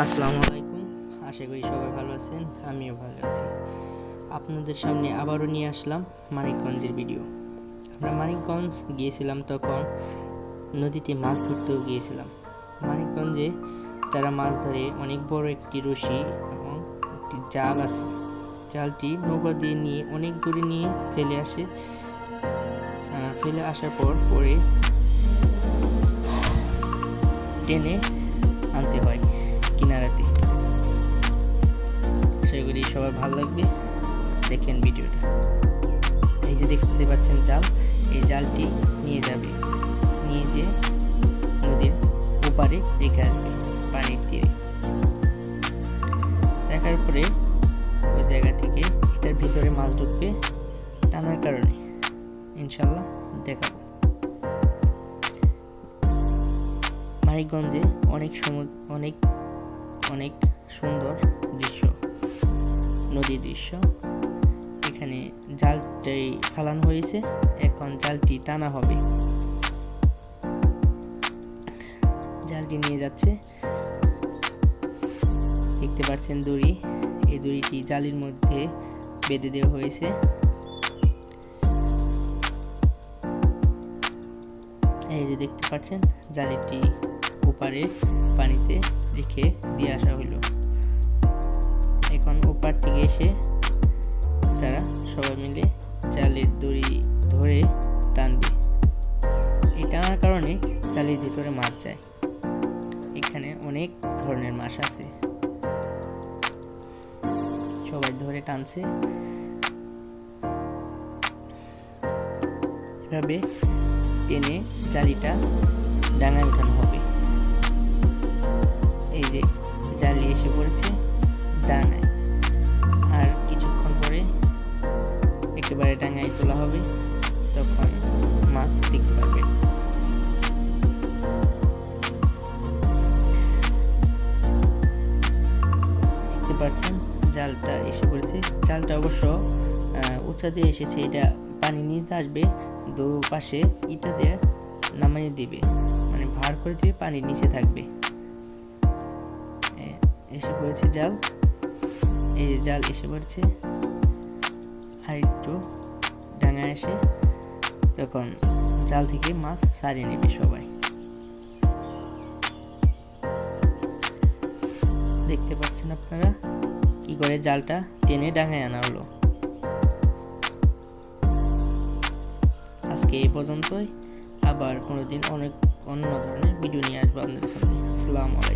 আসসালামু আলাইকুম। আশা করি সবাই ভালো আছেন, আমিও ভালো আছি। আপনাদের সামনে আবারও নিয়ে আসলাম মানিকগঞ্জের ভিডিও। আমরা মানিকগঞ্জ গিয়েছিলাম, তখন নদীতে মাছ ধরতেও গিয়েছিলাম। মানিকগঞ্জে তারা মাছ ধরে অনেক বড় একটি রশি এবং একটি জাল আছে। জালটি নৌকা দিয়ে নিয়ে অনেক দূরে নিয়ে ফেলে আসে। ফেলে আসার পরে টেনে আনতে হয় কিনারাতে। আশা করি সবার ভালো লাগবে, দেখেন ভিডিওটা। এই যে দেখতে পাচ্ছেন জাল, এই জালটি নিয়ে যে নদীর ওপারে রেখে আসবে, পানির তীরে রাখার পরে ওই জায়গা থেকে এটার ভিতরে মাছ ঢুকবে টানার কারণে। ইনশাল্লাহ দেখাবো। মানিকগঞ্জে অনেক সুন্দর দৃশ্য, নদীর দৃশ্য। এখানে জালটাই ফালানো হয়েছে, এখন জালটি টানা হবে। জালটি নিয়ে যাচ্ছে, দেখতে পাচ্ছেন দড়ি। এই দড়িটি জালির মধ্যে বেঁধে দেওয়া হয়েছে। এই যে দেখতে পাচ্ছেন জালিটি ওপারে পানিতে রেখে দিয়ে আসা হলো। এখন ওপার থেকে এসে তারা সবাই মিলে জালের দড়ি ধরে টানবে। এই টানার কারণে জালের ভিতরে মাছ যায়। এখানে অনেক ধরনের মাছ আছে, সবাই ধরে টানছে। এভাবে টেনে জালিটা ডাঙায় উঠানো হবে। এই যে জালি এসে পড়েছে ডাঙায়, আর কিছুক্ষণ পরে একেবারে ডাঙায় তোলা হবে, তখন মাছ দেখতে পারবে। দেখতে পাচ্ছেন জালটা এসে পড়েছে। জালটা অবশ্য উঁচা দিয়ে এসেছে, এটা পানি নিচে আসবে, দুপাশে ইটা দিয়ে নামাইয়ে দিবে, মানে ভার করে দিবে, পানির নিচে থাকবে। এসে পড়েছে জাল, এই জাল এসে পড়ছে। আর একটু ডাঙায় এসে তখন জাল থেকে মাছ ছাড়িয়ে নেবে সবাই। দেখতে পাচ্ছেন আপনারা কি করে জালটা টেনে ডাঙায় আনা হলো। আজকে এই পর্যন্তই, আবার কোনোদিন অন্য ধরনের ভিডিও নিয়ে আসবো আপনাদের সামনে। আসসালামু আলাইকুম।